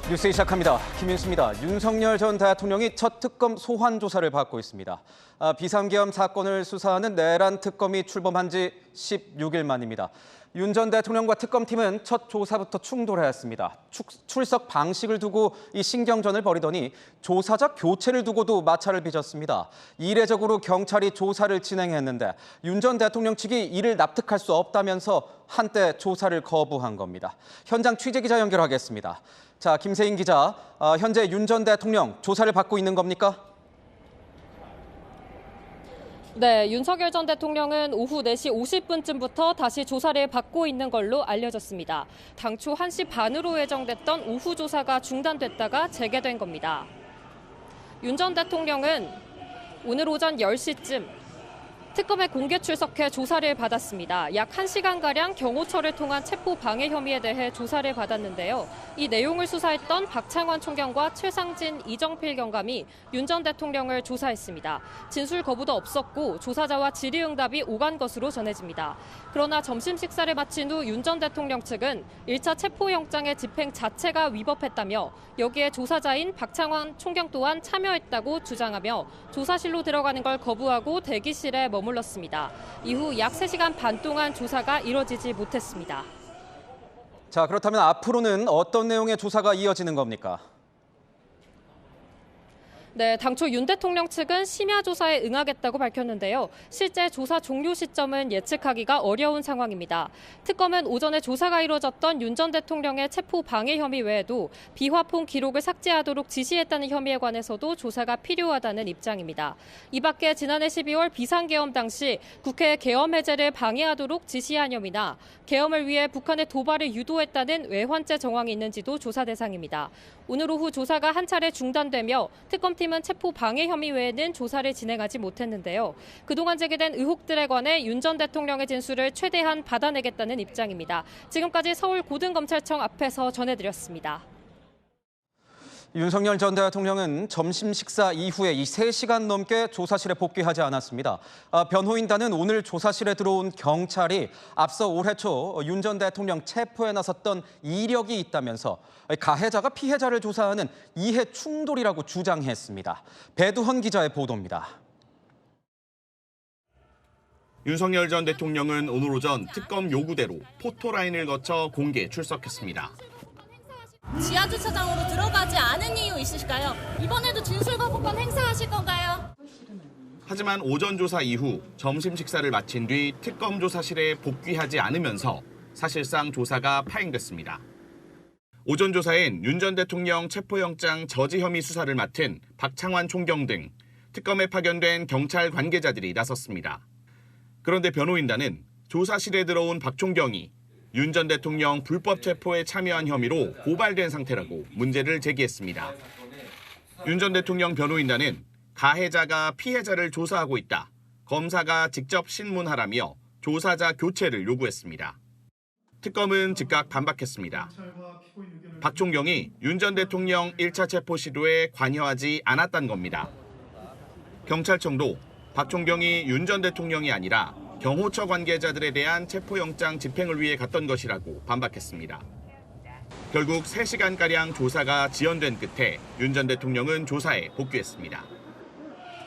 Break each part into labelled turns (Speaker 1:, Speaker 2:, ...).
Speaker 1: 뉴스 시작합니다. 김윤수입니다. 윤석열 전 대통령이 첫 특검 소환 조사를 받고 있습니다. 비상계엄 사건을 수사하는 내란 특검이 출범한 지 16일 만입니다. 윤 전 대통령과 특검팀은 첫 조사부터 충돌하였습니다. 출석 방식을 두고 이 신경전을 벌이더니 조사자 교체를 두고도 마찰을 빚었습니다. 이례적으로 경찰이 조사를 진행했는데 윤 전 대통령 측이 이를 납득할 수 없다면서 한때 조사를 거부한 겁니다. 현장 취재기자 연결하겠습니다. 자, 김세인 기자, 현재 윤 전 대통령 조사를 받고 있는 겁니까?
Speaker 2: 네, 윤석열 전 대통령은 오후 4시 50분쯤부터 다시 조사를 받고 있는 걸로 알려졌습니다. 당초 1시 반으로 예정됐던 오후 조사가 중단됐다가 재개된 겁니다. 윤 전 대통령은 오늘 오전 10시쯤 특검에 공개 출석해 조사를 받았습니다. 약 1시간가량 경호처를 통한 체포 방해 혐의에 대해 조사를 받았는데요. 이 내용을 수사했던 박창원 총경과 최상진, 이정필 경감이 윤 전 대통령을 조사했습니다. 진술 거부도 없었고 조사자와 질의응답이 오간 것으로 전해집니다. 그러나 점심 식사를 마친 후 윤 전 대통령 측은 1차 체포영장의 집행 자체가 위법했다며 여기에 조사자인 박창원 총경 또한 참여했다고 주장하며 조사실로 들어가는 걸 거부하고 대기실에 머물렀습니다. 이후 약 3시간 반 동안 조사가 이뤄지지 못했습니다.
Speaker 1: 자, 그렇다면 앞으로는 어떤 내용의 조사가 이어지는 겁니까?
Speaker 2: 네, 당초 윤 대통령 측은 심야 조사에 응하겠다고 밝혔는데요. 실제 조사 종료 시점은 예측하기가 어려운 상황입니다. 특검은 오전에 조사가 이뤄졌던 윤 전 대통령의 체포 방해 혐의 외에도 비화폰 기록을 삭제하도록 지시했다는 혐의에 관해서도 조사가 필요하다는 입장입니다. 이 밖에 지난해 12월 비상계엄 당시 국회 계엄 해제를 방해하도록 지시한 혐의나 계엄을 위해 북한의 도발을 유도했다는 외환죄 정황이 있는지도 조사 대상입니다. 오늘 오후 조사가 한 차례 중단되며 특검팀은 체포 방해 혐의 외에는 조사를 진행하지 못했는데요. 그동안 제기된 의혹들에 관해 윤 전 대통령의 진술을 최대한 받아내겠다는 입장입니다. 지금까지 서울고등검찰청 앞에서 전해드렸습니다.
Speaker 1: 윤석열 전 대통령은 점심 식사 이후에 이 3시간 넘게 조사실에 복귀하지 않았습니다. 변호인단은 오늘 조사실에 들어온 경찰이 앞서 올해 초 윤 전 대통령 체포에 나섰던 이력이 있다면서 가해자가 피해자를 조사하는 이해 충돌이라고 주장했습니다. 배두헌 기자의 보도입니다.
Speaker 3: 윤석열 전 대통령은 오늘 오전 특검 요구대로 포토라인을 거쳐 공개 출석했습니다.
Speaker 4: 지하 주차장으로 들어가지 않은 이유 있으실까요? 이번에도 진술 거부권 행사하실 건가요?
Speaker 3: 하지만 오전 조사 이후 점심 식사를 마친 뒤 특검 조사실에 복귀하지 않으면서 사실상 조사가 파행됐습니다. 오전 조사엔 윤 전 대통령 체포영장 저지 혐의 수사를 맡은 박창완 총경 등 특검에 파견된 경찰 관계자들이 나섰습니다. 그런데 변호인단은 조사실에 들어온 박 총경이 윤 전 대통령 불법 체포에 참여한 혐의로 고발된 상태라고 문제를 제기했습니다. 윤 전 대통령 변호인단은 가해자가 피해자를 조사하고 있다. 검사가 직접 신문하라며 조사자 교체를 요구했습니다. 특검은 즉각 반박했습니다. 박 총경이 윤 전 대통령 1차 체포 시도에 관여하지 않았다는 겁니다. 경찰청도 박 총경이 윤 전 대통령이 아니라 경호처 관계자들에 대한 체포영장 집행을 위해 갔던 것이라고 반박했습니다. 결국 3시간가량 조사가 지연된 끝에 윤 전 대통령은 조사에 복귀했습니다.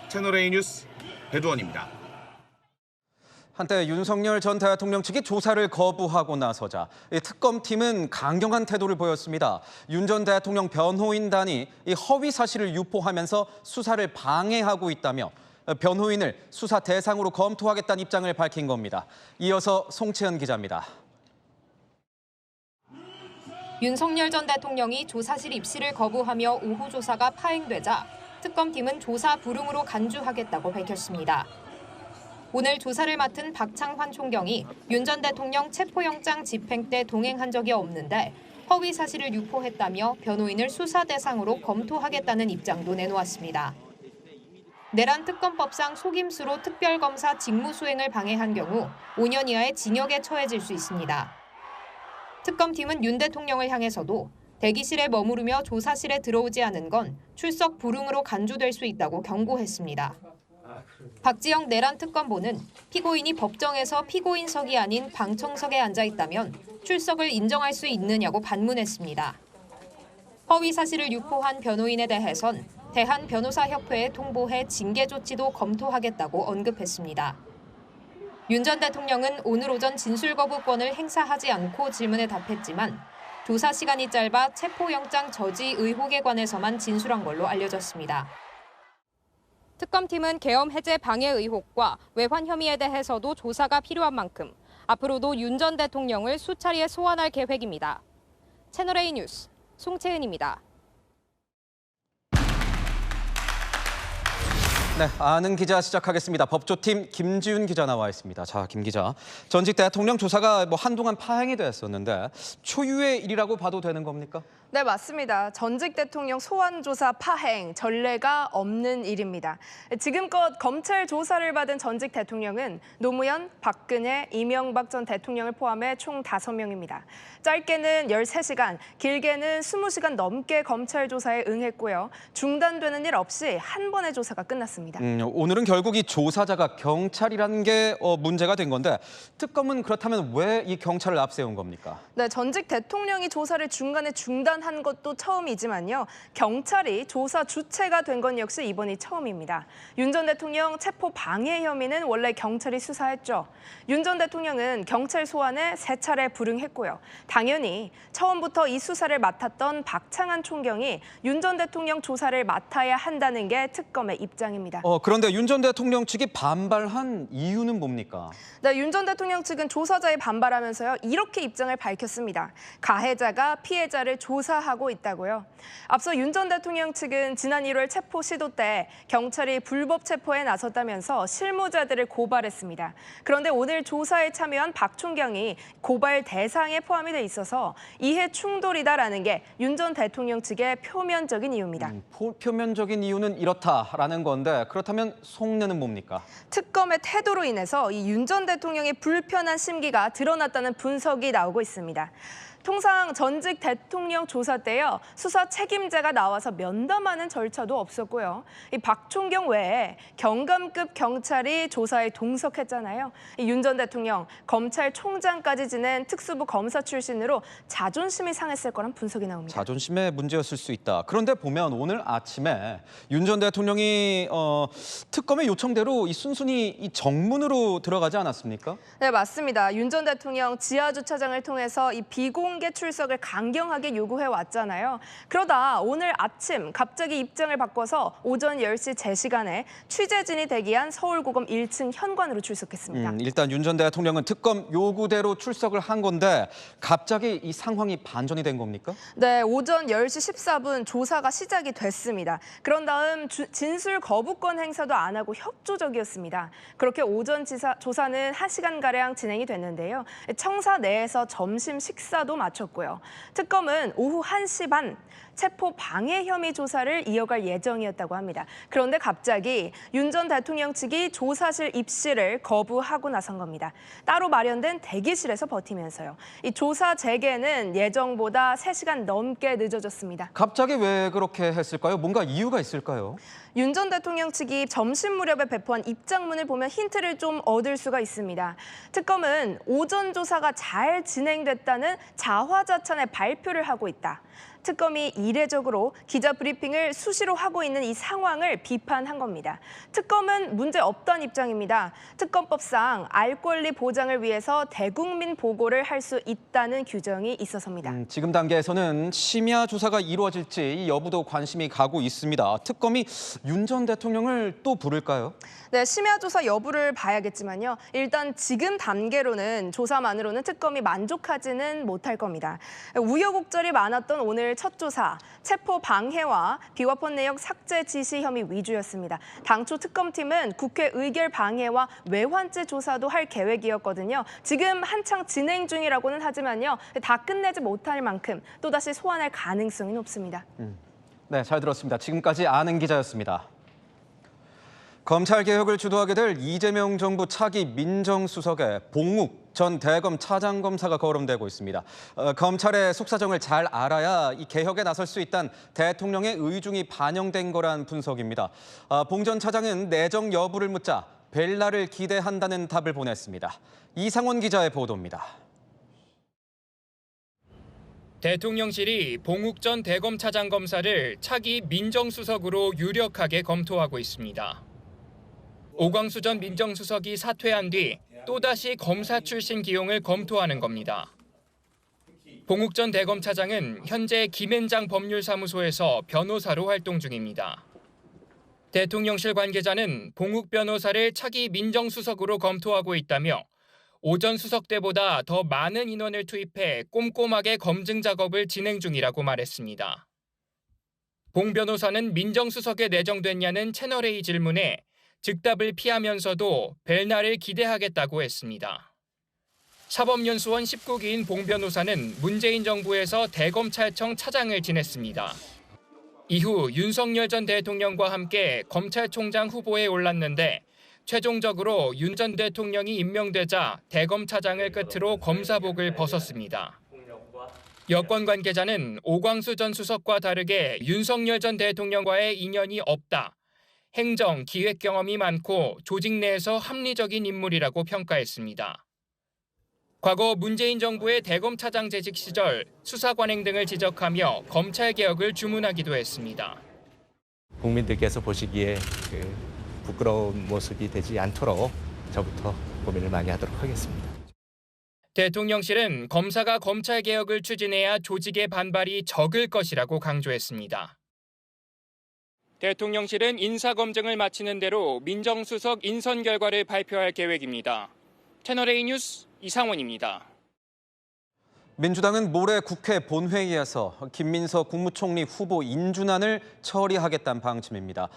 Speaker 3: 채널A 뉴스 배두헌입니다.
Speaker 1: 한때 윤석열 전 대통령 측이 조사를 거부하고 나서자 특검팀은 강경한 태도를 보였습니다. 윤 전 대통령 변호인단이 이 허위 사실을 유포하면서 수사를 방해하고 있다며 변호인을 수사 대상으로 검토하겠다는 입장을 밝힌 겁니다. 이어서 송채연 기자입니다.
Speaker 5: 윤석열 전 대통령이 조사실 입실을 거부하며 오후 조사가 파행되자 특검팀은 조사 불응으로 간주하겠다고 밝혔습니다. 오늘 조사를 맡은 박창환 총경이 윤 전 대통령 체포영장 집행 때 동행한 적이 없는데 허위 사실을 유포했다며 변호인을 수사 대상으로 검토하겠다는 입장도 내놓았습니다. 내란 특검법상 속임수로 특별검사 직무수행을 방해한 경우 5년 이하의 징역에 처해질 수 있습니다. 특검팀은 윤 대통령을 향해서도 대기실에 머무르며 조사실에 들어오지 않은 건 출석 불응으로 간주될 수 있다고 경고했습니다. 박지영 내란 특검보는 피고인이 법정에서 피고인석이 아닌 방청석에 앉아 있다면 출석을 인정할 수 있느냐고 반문했습니다. 허위 사실을 유포한 변호인에 대해선 대한변호사협회에 통보해 징계 조치도 검토하겠다고 언급했습니다. 윤 전 대통령은 오늘 오전 진술 거부권을 행사하지 않고 질문에 답했지만 조사 시간이 짧아 체포영장 저지 의혹에 관해서만 진술한 걸로 알려졌습니다. 특검팀은 계엄 해제 방해 의혹과 외환 혐의에 대해서도 조사가 필요한 만큼 앞으로도 윤 전 대통령을 수차례 소환할 계획입니다. 채널A 뉴스 송채은입니다.
Speaker 1: 네, 아는 기자 시작하겠습니다. 법조팀 김지윤 기자 나와 있습니다. 자, 김 기자. 전직 대통령 조사가 한동안 파행이 됐었는데 초유의 일이라고 봐도 되는 겁니까?
Speaker 6: 네, 맞습니다. 전직 대통령 소환 조사 파행, 전례가 없는 일입니다. 지금껏 검찰 조사를 받은 전직 대통령은 노무현, 박근혜, 이명박 전 대통령을 포함해 총 5명입니다. 짧게는 13시간, 길게는 20시간 넘게 검찰 조사에 응했고요. 중단되는 일 없이 한 번의 조사가 끝났습니다.
Speaker 1: 오늘은 결국 이 조사자가 경찰이라는 게 문제가 된 건데 특검은 그렇다면 왜 이 경찰을 앞세운 겁니까?
Speaker 6: 네, 전직 대통령이 조사를 중간에 중단한 것도 처음이지만요. 경찰이 조사 주체가 된 건 역시 이번이 처음입니다. 윤 전 대통령 체포 방해 혐의는 원래 경찰이 수사했죠. 윤 전 대통령은 경찰 소환에 3차례 불응했고요. 당연히 처음부터 이 수사를 맡았던 박창한 총경이 윤 전 대통령 조사를 맡아야 한다는 게 특검의 입장입니다.
Speaker 1: 그런데 윤 전 대통령 측이 반발한 이유는 뭡니까?
Speaker 6: 네, 윤 전 대통령 측은 조사자에 반발하면서요. 이렇게 입장을 밝혔습니다. 가해자가 피해자를 조사하고 있다고요. 앞서 윤 전 대통령 측은 지난 1월 체포 시도 때 경찰이 불법 체포에 나섰다면서 실무자들을 고발했습니다. 그런데 오늘 조사에 참여한 박 총경이 고발 대상에 포함이 돼 있어서 이해 충돌이다라는 게 윤 전 대통령 측의 표면적인 이유입니다.
Speaker 1: 표면적인 이유는 이렇다라는 건데 그렇다면 속내는 뭡니까?
Speaker 6: 특검의 태도로 인해서 이 윤 전 대통령의 불편한 심기가 드러났다는 분석이 나오고 있습니다. 통상 전직 대통령 조사 때요. 수사 책임자가 나와서 면담하는 절차도 없었고요. 이 박 총경 외에 경감급 경찰이 조사에 동석했잖아요. 윤 전 대통령 검찰총장까지 지낸 특수부 검사 출신으로 자존심이 상했을 거란 분석이 나옵니다.
Speaker 1: 자존심의 문제였을 수 있다. 그런데 보면 오늘 아침에 윤 전 대통령이 특검의 요청대로 순순히 이 정문으로 들어가지 않았습니까?
Speaker 6: 네, 맞습니다. 윤 전 대통령 지하 주차장을 통해서 이 비공개 출석을 강경하게 요구해 왔잖아요. 그러다 오늘 아침 갑자기 입장을 바꿔서 오전 10시 제 시간에 취재진이 대기한 서울고검 1층 현관으로 출석했습니다.
Speaker 1: 일단 윤 전 대통령은 특검 요구대로 출석을 한 건데 갑자기 이 상황이 반전이 된 겁니까?
Speaker 6: 네, 오전 10시 14분 조사가 시작이 됐습니다. 그런 다음 진술 거부권 행사도 안 하고 협조적이었습니다. 그렇게 오전 조사는 1시간가량 진행이 됐는데요. 청사 내에서 점심 식사도 마쳤고요. 특검은 오후 1시 반 체포 방해 혐의 조사를 이어갈 예정이었다고 합니다. 그런데 갑자기 윤 전 대통령 측이 조사실 입실을 거부하고 나선 겁니다. 따로 마련된 대기실에서 버티면서요. 이 조사 재개는 예정보다 3시간 넘게 늦어졌습니다.
Speaker 1: 갑자기 왜 그렇게 했을까요? 뭔가 이유가 있을까요?
Speaker 6: 윤 전 대통령 측이 점심 무렵에 배포한 입장문을 보면 힌트를 좀 얻을 수가 있습니다. 특검은 오전 조사가 잘 진행됐다는 자화자찬의 발표를 하고 있다. 특검이 이례적으로 기자 브리핑을 수시로 하고 있는 이 상황을 비판한 겁니다. 특검은 문제 없다는 입장입니다. 특검법상 알 권리 보장을 위해서 대국민 보고를 할 수 있다는 규정이 있어서입니다.
Speaker 1: 지금 단계에서는 심야 조사가 이루어질지 이 여부도 관심이 가고 있습니다. 특검이 윤 전 대통령을 또 부를까요?
Speaker 6: 네, 심야 조사 여부를 봐야겠지만요. 일단 지금 단계로는 조사만으로는 특검이 만족하지는 못할 겁니다. 우여곡절이 많았던 오늘 첫 조사, 체포 방해와 비화폰 내역 삭제 지시 혐의 위주였습니다. 당초 특검팀은 국회 의결 방해와 외환죄 조사도 할 계획이었거든요. 지금 한창 진행 중이라고는 하지만요. 다 끝내지 못할 만큼 또다시 소환할 가능성이 높습니다.
Speaker 1: 네, 잘 들었습니다. 지금까지 아는 기자였습니다. 검찰개혁을 주도하게 될 이재명 정부 차기 민정수석에 봉욱 전 대검 차장검사가 거론되고 있습니다. 검찰의 속사정을 잘 알아야 이 개혁에 나설 수 있다는 대통령의 의중이 반영된 거란 분석입니다. 봉 전 차장은 내정 여부를 묻자 뵐 날을 기대한다는 답을 보냈습니다. 이상원 기자의 보도입니다.
Speaker 7: 대통령실이 봉욱 전 대검차장 검사를 차기 민정수석으로 유력하게 검토하고 있습니다. 오광수 전 민정수석이 사퇴한 뒤 또다시 검사 출신 기용을 검토하는 겁니다. 봉욱 전 대검차장은 현재 김앤장 법률사무소에서 변호사로 활동 중입니다. 대통령실 관계자는 봉욱 변호사를 차기 민정수석으로 검토하고 있다며 오 전 수석 때보다 더 많은 인원을 투입해 꼼꼼하게 검증 작업을 진행 중이라고 말했습니다. 봉 변호사는 민정수석에 내정됐냐는 채널A 질문에 즉답을 피하면서도 뵐 날을 기대하겠다고 했습니다. 사법연수원 19기인 봉 변호사는 문재인 정부에서 대검찰청 차장을 지냈습니다. 이후 윤석열 전 대통령과 함께 검찰총장 후보에 올랐는데 최종적으로 윤 전 대통령이 임명되자 대검차장을 끝으로 검사복을 벗었습니다. 여권 관계자는 오광수 전 수석과 다르게 윤석열 전 대통령과의 인연이 없다. 행정, 기획 경험이 많고 조직 내에서 합리적인 인물이라고 평가했습니다. 과거 문재인 정부의 대검차장 재직 시절 수사 관행 등을 지적하며 검찰 개혁을 주문하기도 했습니다.
Speaker 8: 국민들께서 보시기에 부끄러운 모습이 되지 않도록 저부터 고민을 많이 하도록 하겠습니다.
Speaker 7: 대통령실은 검사가 검찰 개혁을 추진해야 조직의 반발이 적을 것이라고 강조했습니다. 대통령실은 인사검증을 마치는 대로 민정수석 인선 결과를 발표할 계획입니다. 채널A 뉴스 이상원입니다.
Speaker 1: 민주당은 모레 국회 본회의에서 김민석 국무총리 후보 인준안을 처리하겠다는 방침입니다.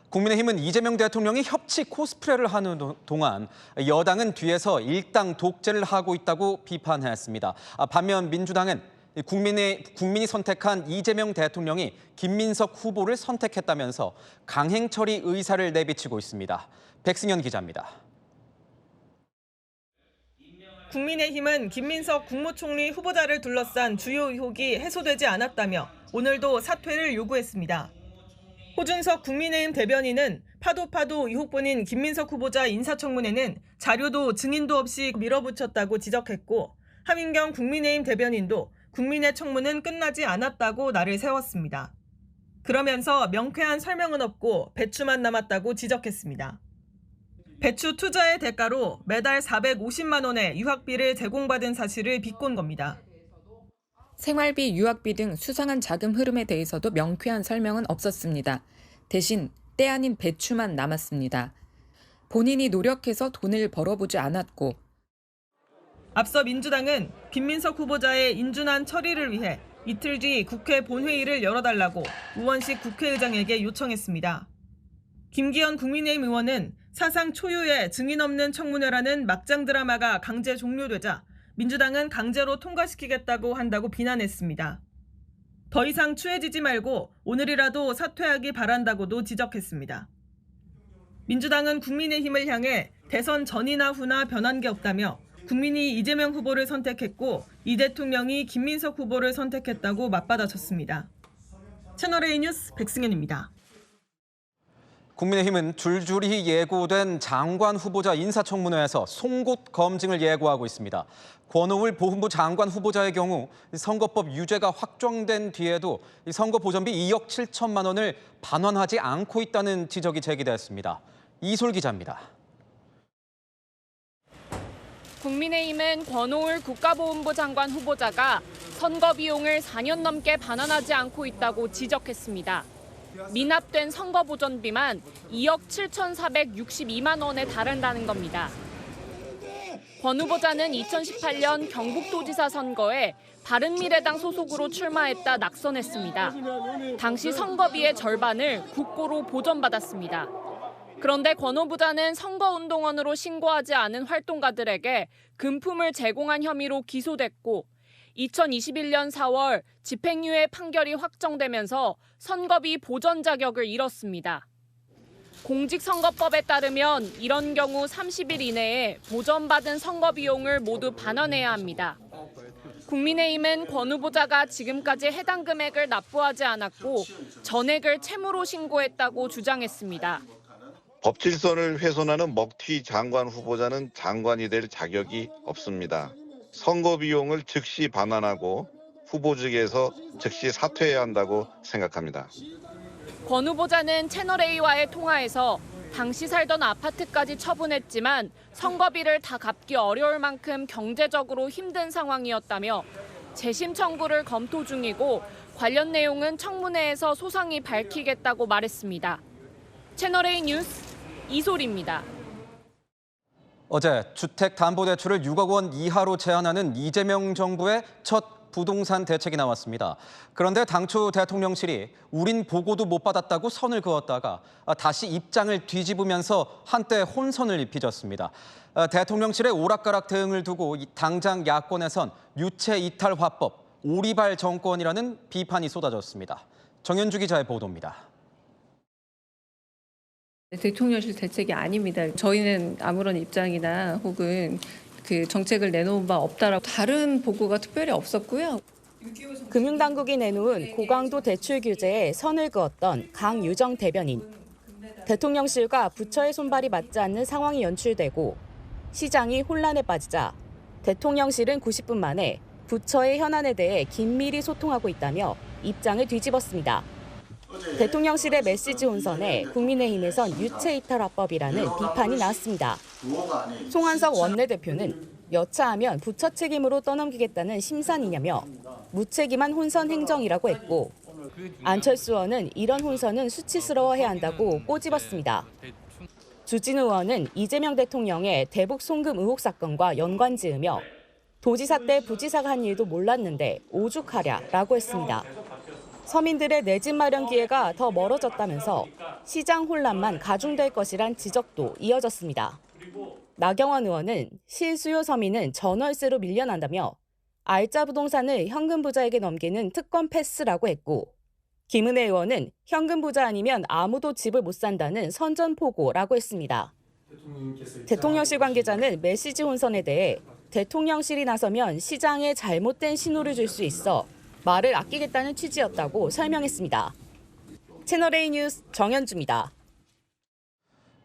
Speaker 1: 국민의힘은 이재명 대통령이 협치 코스프레를 하는 동안 여당은 뒤에서 일당 독재를 하고 있다고 비판했습니다. 반면 민주당은 국민이 선택한 이재명 대통령이 김민석 후보를 선택했다면서 강행 처리 의사를 내비치고 있습니다. 백승현 기자입니다.
Speaker 9: 국민의힘은 김민석 국무총리 후보자를 둘러싼 주요 의혹이 해소되지 않았다며 오늘도 사퇴를 요구했습니다. 호준석 국민의힘 대변인은 파도 의혹뿐인 김민석 후보자 인사청문회는 자료도 증인도 없이 밀어붙였다고 지적했고, 하민경 국민의힘 대변인도 국민의 청문은 끝나지 않았다고 날을 세웠습니다. 그러면서 명쾌한 설명은 없고 배추만 남았다고 지적했습니다. 배추 투자의 대가로 매달 450만 원의 유학비를 제공받은 사실을 비꼰 겁니다.
Speaker 10: 생활비, 유학비 등 수상한 자금 흐름에 대해서도 명쾌한 설명은 없었습니다. 대신 때 아닌 배추만 남았습니다. 본인이 노력해서 돈을 벌어보지 않았고.
Speaker 9: 앞서 민주당은 김민석 후보자의 인준안 처리를 위해 이틀 뒤 국회 본회의를 열어달라고 우원식 국회의장에게 요청했습니다. 김기현 국민의힘 의원은 사상 초유의 증인 없는 청문회라는 막장 드라마가 강제 종료되자 민주당은 강제로 통과시키겠다고 한다고 비난했습니다. 더 이상 추해지지 말고 오늘이라도 사퇴하기 바란다고도 지적했습니다. 민주당은 국민의힘을 향해 대선 전이나 후나 변한 게 없다며 국민이 이재명 후보를 선택했고 이 대통령이 김민석 후보를 선택했다고 맞받아쳤습니다. 채널A 뉴스 백승현입니다.
Speaker 1: 국민의힘은 줄줄이 예고된 장관 후보자 인사청문회에서 송곳 검증을 예고하고 있습니다. 권오을 보훈부 장관 후보자의 경우 선거법 유죄가 확정된 뒤에도 선거 보전비 2억 7천만 원을 반환하지 않고 있다는 지적이 제기됐습니다. 이솔 기자입니다.
Speaker 2: 국민의힘은 권오을 국가보훈부 장관 후보자가 선거 비용을 4년 넘게 반환하지 않고 있다고 지적했습니다. 미납된 선거 보전비만 2억 7,462만 원에 달한다는 겁니다. 권 후보자는 2018년 경북도지사 선거에 바른미래당 소속으로 출마했다 낙선했습니다. 당시 선거비의 절반을 국고로 보전받았습니다. 그런데 권 후보자는 선거운동원으로 신고하지 않은 활동가들에게 금품을 제공한 혐의로 기소됐고 2021년 4월 집행유예 판결이 확정되면서 선거비 보전 자격을 잃었습니다. 공직선거법에 따르면 이런 경우 30일 이내에 보전받은 선거 비용을 모두 반환해야 합니다. 국민의힘은 권 후보자가 지금까지 해당 금액을 납부하지 않았고 전액을 채무로 신고했다고 주장했습니다.
Speaker 11: 법질선을 훼손하는 먹튀 장관 후보자는 장관이 될 자격이 없습니다. 선거 비용을 즉시 반환하고 후보직에서 즉시 사퇴해야 한다고 생각합니다.
Speaker 12: 권 후보자는 채널A와의 통화에서 당시 살던 아파트까지 처분했지만 선거비를 다 갚기 어려울 만큼 경제적으로 힘든 상황이었다며 재심 청구를 검토 중이고 관련 내용은 청문회에서 소상히 밝히겠다고 말했습니다. 채널A 뉴스 이소리입니다.
Speaker 1: 어제 주택담보대출을 6억 원 이하로 제한하는 이재명 정부의 첫 부동산 대책이 나왔습니다. 그런데 당초 대통령실이 우린 보고도 못 받았다고 선을 그었다가 다시 입장을 뒤집으면서 한때 혼선을 빚었습니다. 대통령실의 오락가락 대응을 두고 당장 야권에선 유체 이탈 화법, 오리발 정권이라는 비판이 쏟아졌습니다. 정현주 기자의 보도입니다.
Speaker 13: 대통령실 대책이 아닙니다. 저희는 아무런 입장이나 혹은 그 정책을 내놓은 바 없다라고 다른 보고가 특별히 없었고요.
Speaker 14: 금융당국이 내놓은 고강도 대출 규제에 선을 그었던 강유정 대변인. 대통령실과 부처의 손발이 맞지 않는 상황이 연출되고 시장이 혼란에 빠지자 대통령실은 90분 만에 부처의 현안에 대해 긴밀히 소통하고 있다며 입장을 뒤집었습니다. 대통령실의 메시지 혼선에 국민의힘에선 유체이탈화법이라는 비판이 나왔습니다. 송한석 원내대표는 여차하면 부처 책임으로 떠넘기겠다는 심산이냐며 무책임한 혼선 행정이라고 했고 안철수 의원은 이런 혼선은 수치스러워해야 한다고 꼬집었습니다. 주진우 의원은 이재명 대통령의 대북 송금 의혹 사건과 연관지으며 도지사 때 부지사가 한 일도 몰랐는데 오죽하랴라고 했습니다. 서민들의 내 집 마련 기회가 더 멀어졌다면서 시장 혼란만 가중될 것이란 지적도 이어졌습니다. 나경원 의원은 실수요 서민은 전월세로 밀려난다며 알짜 부동산을 현금 부자에게 넘기는 특권 패스라고 했고 김은혜 의원은 현금 부자 아니면 아무도 집을 못 산다는 선전포고라고 했습니다. 대통령실 관계자는 메시지 혼선에 대해 대통령실이 나서면 시장에 잘못된 신호를 줄 수 있어 말을 아끼겠다는 취지였다고 설명했습니다. 채널A 뉴스 정현주입니다.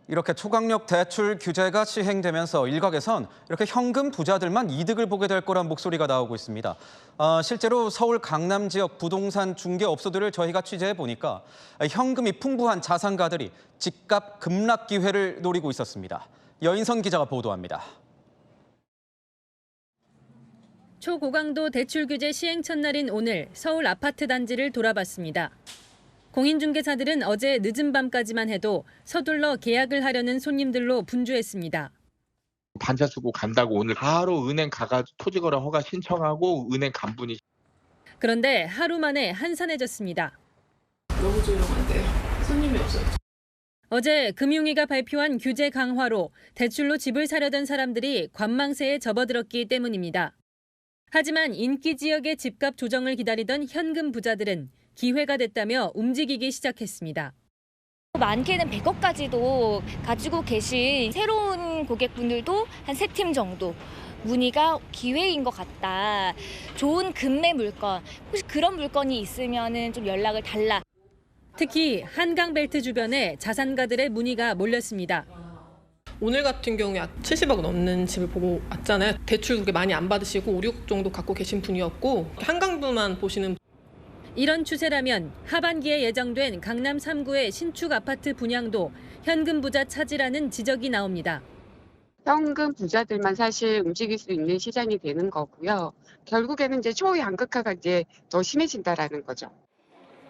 Speaker 1: 이렇게 초강력 대출 규제가 시행되면서 일각에선 이렇게 현금 부자들만 이득을 보게 될 거란 목소리가 나오고 있습니다. 실제로 서울 강남 지역 부동산 중개업소들을 저희가 취재해 보니까 현금이 풍부한 자산가들이 집값 급락 기회를 노리고 있었습니다. 여인선 기자가 보도합니다.
Speaker 15: 초고강도 대출 규제 시행 첫날인 오늘 서울 아파트 단지를 돌아봤습니다. 공인중개사들은 어제 늦은 밤까지만 해도 서둘러 계약을 하려는 손님들로 분주했습니다.
Speaker 16: 반차 주고 간다고 오늘 바로 은행 가가지고 토지거래 허가 신청하고 은행 간 분이.
Speaker 15: 그런데 하루 만에 한산해졌습니다.
Speaker 17: 너무 조용한데요. 손님이 없어요.
Speaker 15: 어제 금융위가 발표한 규제 강화로 대출로 집을 사려던 사람들이 관망세에 접어들었기 때문입니다. 하지만 인기 지역의 집값 조정을 기다리던 현금 부자들은 기회가 됐다며 움직이기 시작했습니다.
Speaker 18: 많게는 100억까지도 가지고 계신 새로운 고객분들도 한 3팀 정도 문의가 기회인 것 같다. 좋은 금매 물건, 혹시 그런 물건이 있으면 좀 연락을 달라.
Speaker 15: 특히 한강벨트 주변에 자산가들의 문의가 몰렸습니다.
Speaker 17: 오늘 같은 경우에 70억 넘는 집을 보고 왔잖아요. 대출 그렇게 많이 안 받으시고 5, 6억 정도 갖고 계신 분이었고 한강부만 보시는.
Speaker 15: 이런 추세라면 하반기에 예정된 강남 3구의 신축 아파트 분양도 현금 부자 차지라는 지적이 나옵니다.
Speaker 19: 현금 부자들만 사실 움직일 수 있는 시장이 되는 거고요. 결국에는 이제 초양극화가 이제 더 심해진다라는 거죠.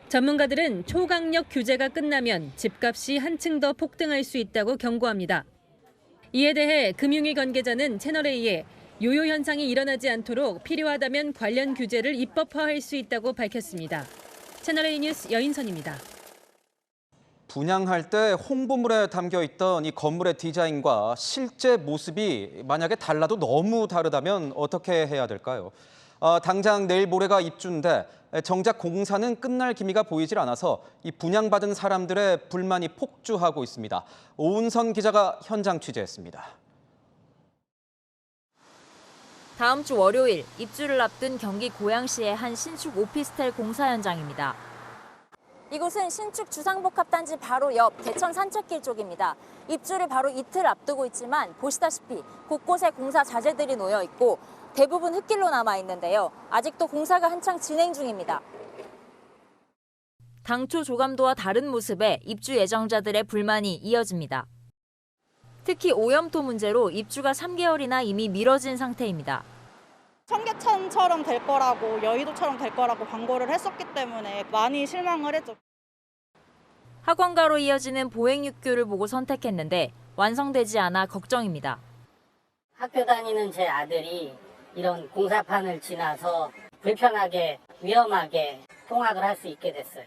Speaker 15: 전문가들은 초강력 규제가 끝나면 집값이 한층 더 폭등할 수 있다고 경고합니다. 이에 대해 금융위 관계자는 채널A에 요요 현상이 일어나지 않도록 필요하다면 관련 규제를 입법화할 수 있다고 밝혔습니다. 채널A 뉴스 여인선입니다.
Speaker 1: 분양할 때 홍보물에 담겨 있던 이 건물의 디자인과 실제 모습이 만약에 달라도 너무 다르다면 어떻게 해야 될까요? 당장 내일 모레가 입주인데 정작 공사는 끝날 기미가 보이질 않아서 이 분양받은 사람들의 불만이 폭주하고 있습니다. 오은선 기자가 현장 취재했습니다.
Speaker 20: 다음 주 월요일 입주를 앞둔 경기 고양시의 한 신축 오피스텔 공사 현장입니다. 이곳은 신축 주상복합단지 바로 옆 대천 산책길 쪽입니다. 입주를 바로 이틀 앞두고 있지만 보시다시피 곳곳에 공사 자재들이 놓여 있고 대부분 흙길로 남아 있는데요. 아직도 공사가 한창 진행 중입니다. 당초 조감도와 다른 모습에 입주 예정자들의 불만이 이어집니다. 특히 오염토 문제로 입주가 3개월이나 이미 미뤄진 상태입니다.
Speaker 21: 청계천처럼 될 거라고 여의도처럼 될 거라고 광고를 했었기 때문에 많이 실망을 했죠.
Speaker 20: 학원가로 이어지는 보행육교를 보고 선택했는데 완성되지 않아 걱정입니다.
Speaker 22: 학교 다니는 제 아들이 이런 공사판을 지나서 불편하게 위험하게 통학을 할 수 있게 됐어요.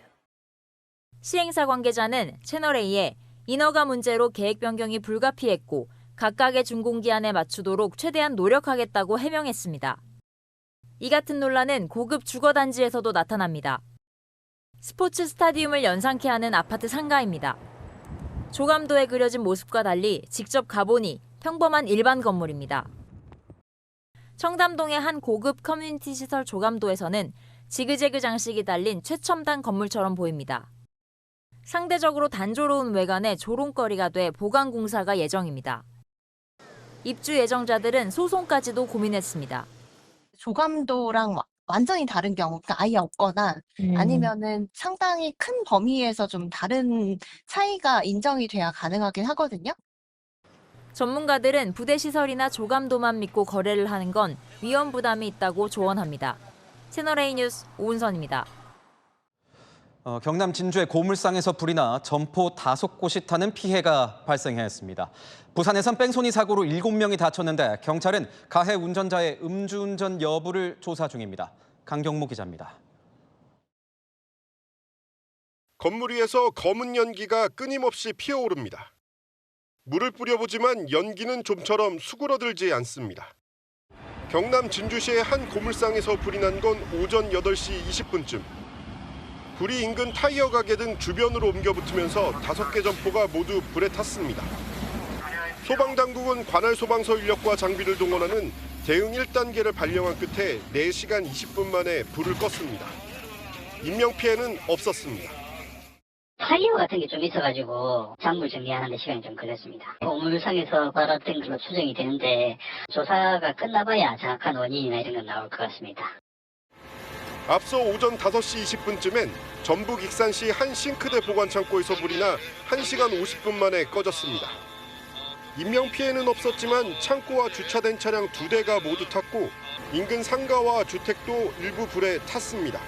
Speaker 20: 시행사 관계자는 채널A에 인허가 문제로 계획 변경이 불가피했고 각각의 준공기한에 맞추도록 최대한 노력하겠다고 해명했습니다. 이 같은 논란은 고급 주거단지에서도 나타납니다. 스포츠 스타디움을 연상케 하는 아파트 상가입니다. 조감도에 그려진 모습과 달리 직접 가보니 평범한 일반 건물입니다. 청담동의 한 고급 커뮤니티 시설 조감도에서는 지그재그 장식이 달린 최첨단 건물처럼 보입니다. 상대적으로 단조로운 외관에 조롱거리가 돼 보강 공사가 예정입니다. 입주 예정자들은 소송까지도 고민했습니다.
Speaker 23: 조감도랑 완전히 다른 경우, 그러니까 아예 없거나 아니면은 상당히 큰 범위에서 좀 다른 차이가 인정이 돼야 가능하긴 하거든요.
Speaker 20: 전문가들은 부대시설이나 조감도만 믿고 거래를 하는 건 위험 부담이 있다고 조언합니다. 채널A 뉴스 오은선입니다.
Speaker 1: 경남 진주의 고물상에서 불이 나 점포 5곳이 타는 피해가 발생했습니다. 부산에선 뺑소니 사고로 7명이 다쳤는데 경찰은 가해 운전자의 음주운전 여부를 조사 중입니다. 강경모 기자입니다.
Speaker 24: 건물 위에서 검은 연기가 끊임없이 피어오릅니다. 물을 뿌려보지만 연기는 좀처럼 수그러들지 않습니다. 경남 진주시의 한 고물상에서 불이 난 건 오전 8시 20분쯤. 불이 인근 타이어 가게 등 주변으로 옮겨붙으면서 5개 점포가 모두 불에 탔습니다. 소방당국은 관할 소방서 인력과 장비를 동원하는 대응 1단계를 발령한 끝에 4시간 20분 만에 불을 껐습니다. 인명피해는 없었습니다.
Speaker 22: 타이어 같은 게 좀 있어가지고 작물 정리하는데 시간이 좀 걸렸습니다. 고물상에서 발화된 걸로 추정이 되는데 조사가 끝나봐야 정확한 원인이나 이런 건 나올 것 같습니다.
Speaker 24: 앞서 오전 5시 20분쯤엔 전북 익산시 한 싱크대 보관 창고에서 불이 나 1시간 50분 만에 꺼졌습니다. 인명피해는 없었지만 창고와 주차된 차량 2대가 모두 탔고 인근 상가와 주택도 일부 불에 탔습니다.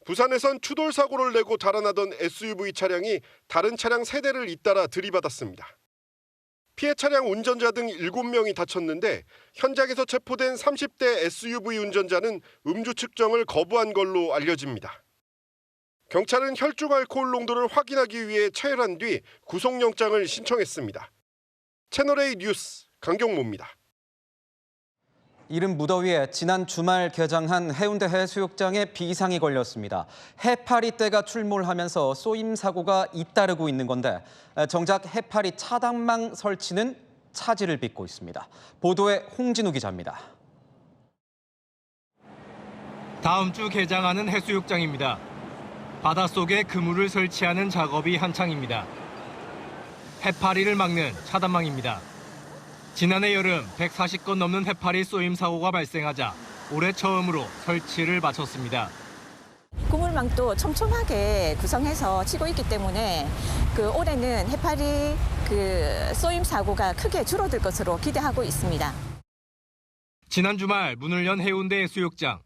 Speaker 24: 부산에선 추돌 사고를 내고 달아나던 SUV 차량이 다른 차량 3대를 잇따라 들이받았습니다. 피해 차량 운전자 등 7명이 다쳤는데 현장에서 체포된 30대 SUV 운전자는 음주 측정을 거부한 걸로 알려집니다. 경찰은 혈중 알코올 농도를 확인하기 위해 체열한 뒤 구속영장을 신청했습니다. 채널A 뉴스 강경모입니다.
Speaker 1: 이른 무더위에 지난 주말 개장한 해운대 해수욕장에 비상이 걸렸습니다. 해파리 떼가 출몰하면서 쏘임 사고가 잇따르고 있는 건데 정작 해파리 차단망 설치는 차질을 빚고 있습니다. 보도에 홍진우 기자입니다.
Speaker 25: 다음 주 개장하는 해수욕장입니다. 바닷속에 그물을 설치하는 작업이 한창입니다. 해파리를 막는 차단망입니다. 지난해 여름 140건 넘는 해파리 쏘임 사고가 발생하자 올해 처음으로 설치를 마쳤습니다.
Speaker 26: 그물망도 촘촘하게 구성해서 치고 있기 때문에 올해는 해파리 쏘임 사고가 크게 줄어들 것으로 기대하고 있습니다.
Speaker 25: 지난 주말 문을 연 해운대 해수욕장.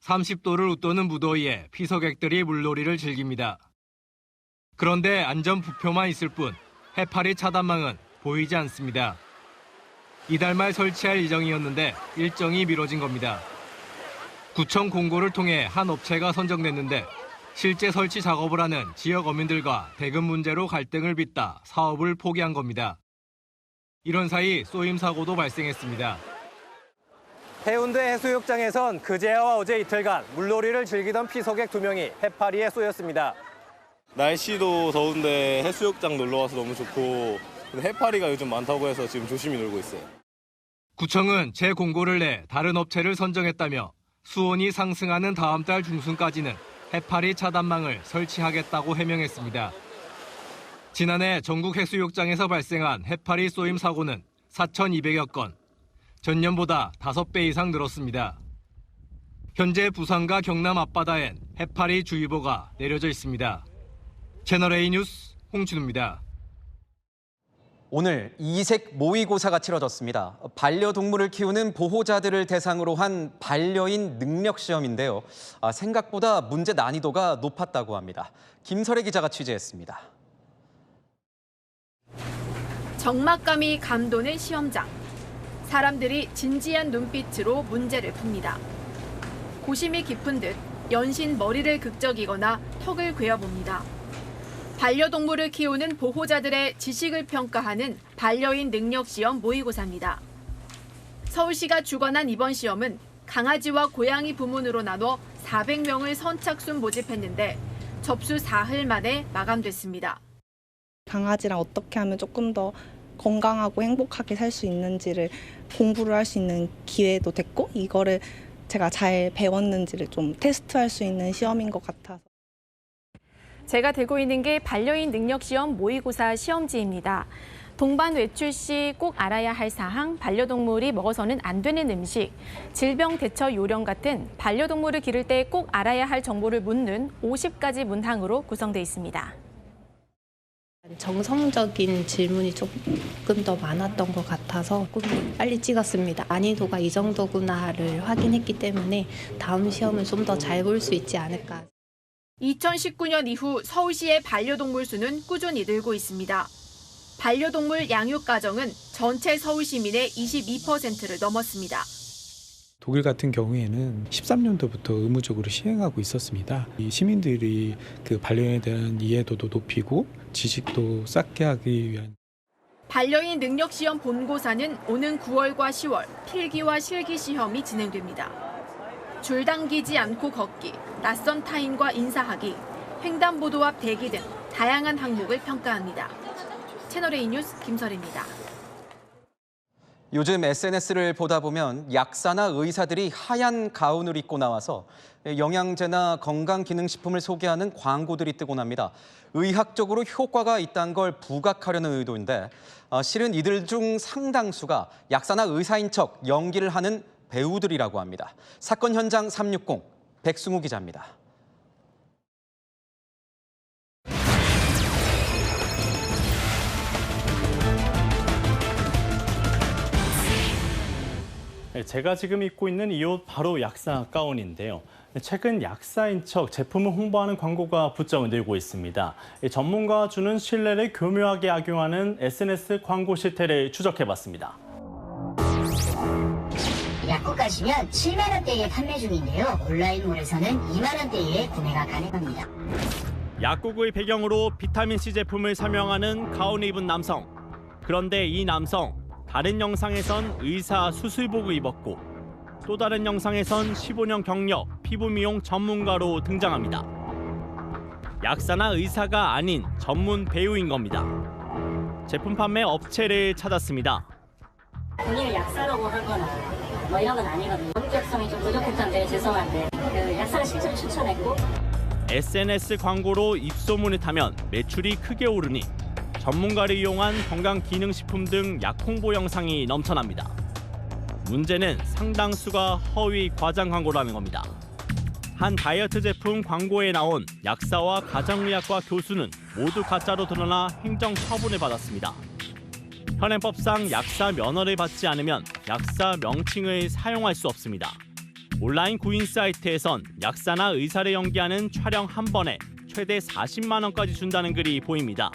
Speaker 25: 30도를 웃도는 무더위에 피서객들이 물놀이를 즐깁니다. 그런데 안전 부표만 있을 뿐 해파리 차단망은 보이지 않습니다. 이달 말 설치할 예정이었는데 일정이 미뤄진 겁니다. 구청 공고를 통해 한 업체가 선정됐는데 실제 설치 작업을 하는 지역 어민들과 대금 문제로 갈등을 빚다 사업을 포기한 겁니다. 이런 사이 쏘임 사고도 발생했습니다.
Speaker 27: 해운대 해수욕장에선 그제와 어제 이틀간 물놀이를 즐기던 피서객 2명이 해파리에 쏘였습니다.
Speaker 28: 날씨도 더운데 해수욕장 놀러 와서 너무 좋고 해파리가 요즘 많다고 해서 지금 조심히 놀고 있어요.
Speaker 25: 구청은 재공고를 내 다른 업체를 선정했다며 수온이 상승하는 다음 달 중순까지는 해파리 차단망을 설치하겠다고 해명했습니다. 지난해 전국 해수욕장에서 발생한 해파리 쏘임 사고는 4,200여 건, 전년보다 5배 이상 늘었습니다. 현재 부산과 경남 앞바다엔 해파리 주의보가 내려져 있습니다. 채널A 뉴스 홍진우입니다.
Speaker 1: 오늘 이색 모의고사가 치러졌습니다. 반려동물을 키우는 보호자들을 대상으로 한 반려인 능력시험인데요. 생각보다 문제 난이도가 높았다고 합니다. 김설혜 기자가 취재했습니다.
Speaker 12: 적막감이 감도는 시험장. 사람들이 진지한 눈빛으로 문제를 풉니다. 고심이 깊은 듯 연신 머리를 극적이거나 턱을 괴어봅니다. 반려동물을 키우는 보호자들의 지식을 평가하는 반려인 능력시험 모의고사입니다. 서울시가 주관한 이번 시험은 강아지와 고양이 부문으로 나눠 400명을 선착순 모집했는데 접수 사흘 만에 마감됐습니다.
Speaker 21: 강아지랑 어떻게 하면 조금 더 건강하고 행복하게 살 수 있는지를 공부를 할 수 있는 기회도 됐고, 이거를 제가 잘 배웠는지를 좀 테스트할 수 있는 시험인 것 같아서.
Speaker 12: 제가 들고 있는 게 반려인 능력시험 모의고사 시험지입니다. 동반 외출 시 꼭 알아야 할 사항, 반려동물이 먹어서는 안 되는 음식, 질병 대처 요령 같은 반려동물을 기를 때 꼭 알아야 할 정보를 묻는 50가지 문항으로 구성돼 있습니다.
Speaker 3: 정성적인 질문이 조금 더 많았던 것 같아서 조금 빨리 찍었습니다. 난이도가 이 정도구나를 확인했기 때문에 다음 시험은 좀 더 잘 볼 수 있지 않을까.
Speaker 12: 2019년 이후 서울시의 반려동물 수는 꾸준히 늘고 있습니다. 반려동물 양육 가정은 전체 서울 시민의 22%를 넘었습니다.
Speaker 4: 독일 같은 경우에는 13년도부터 의무적으로 시행하고 있었습니다. 이 시민들이 그 반려인에 대한 이해도도 높이고 지식도 쌓게 하기 위한.
Speaker 12: 반려인 능력시험 본고사는 오는 9월과 10월 필기와 실기 시험이 진행됩니다. 줄 당기지 않고 걷기, 낯선 타인과 인사하기, 횡단보도 앞 대기 등 다양한 항목을 평가합니다. 채널A 뉴스 김설혜입니다.
Speaker 1: 요즘 SNS를 보다 보면 약사나 의사들이 하얀 가운을 입고 나와서 영양제나 건강기능식품을 소개하는 광고들이 뜨곤 합니다. 의학적으로 효과가 있다는 걸 부각하려는 의도인데 실은 이들 중 상당수가 약사나 의사인 척 연기를 하는 배우들이라고 합니다. 사건 현장 360, 백승우 기자입니다.
Speaker 5: 제가 지금 입고 있는 이 옷 바로 약사 가운인데요. 최근 약사인 척 제품을 홍보하는 광고가 부쩍 늘고 있습니다. 전문가가 주는 신뢰를 교묘하게 악용하는 SNS 광고 실태를 추적해봤습니다.
Speaker 6: 약국 가시면 7만 원대에 판매 중인데요. 온라인몰에서는 2만 원대에 구매가 가능합니다.
Speaker 5: 약국의 배경으로 비타민C 제품을 설명하는 가운을 입은 남성. 그런데 이 남성, 다른 영상에선 의사 수술복을 입었고 또 다른 영상에선 15년 경력 피부 미용 전문가로 등장합니다. 약사나 의사가 아닌 전문 배우인 겁니다. 제품 판매 업체를 찾았습니다.
Speaker 6: 본인을 약사라고 하거나 뭐 이런 건 아니거든요. 본격성이 좀 부족했던데 죄송한데 그 약사를 실제로 추천했고
Speaker 5: SNS 광고로 입소문을 타면 매출이 크게 오르니 전문가를 이용한 건강기능식품 등 약 홍보 영상이 넘쳐납니다. 문제는 상당수가 허위 과장 광고라는 겁니다. 한 다이어트 제품 광고에 나온 약사와 가정의학과 교수는 모두 가짜로 드러나 행정 처분을 받았습니다. 현행법상 약사 면허를 받지 않으면 약사 명칭을 사용할 수 없습니다. 온라인 구인 사이트에선 약사나 의사를 연기하는 촬영 한 번에 최대 40만 원까지 준다는 글이 보입니다.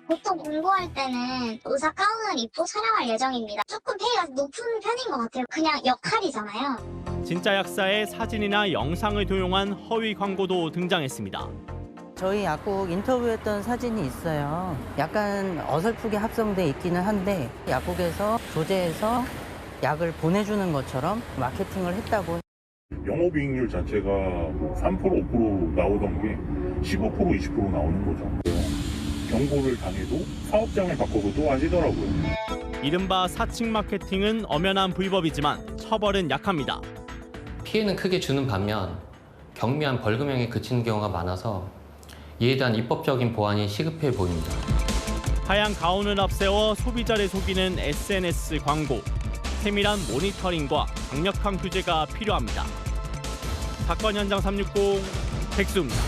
Speaker 7: 보통 공부할 때는 의사 가운을 입고 촬영할 예정입니다. 조금 페이가 높은 편인 것 같아요. 그냥 역할이잖아요.
Speaker 5: 진짜 약사의 사진이나 영상을 도용한 허위 광고도 등장했습니다.
Speaker 8: 저희 약국 인터뷰했던 사진이 있어요. 약간 어설프게 합성돼 있기는 한데 약국에서 조제해서 약을 보내주는 것처럼 마케팅을 했다고.
Speaker 9: 영업이익률 자체가 3%, 5% 나오던 게 15%, 20% 나오는 거죠. 경고를 당해도 사업장을 바꿔서도 하시더라고요.
Speaker 5: 이른바 사칭 마케팅은 엄연한 불법이지만 처벌은 약합니다.
Speaker 10: 피해는 크게 주는 반면
Speaker 2: 경미한 벌금형에 그치는 경우가 많아서 이에 대한 입법적인 보완이 시급해 보입니다.
Speaker 5: 하얀 가운을 앞세워 소비자를 속이는 SNS 광고. 세밀한 모니터링과 강력한 규제가 필요합니다. 사건 현장 360 백수입니다.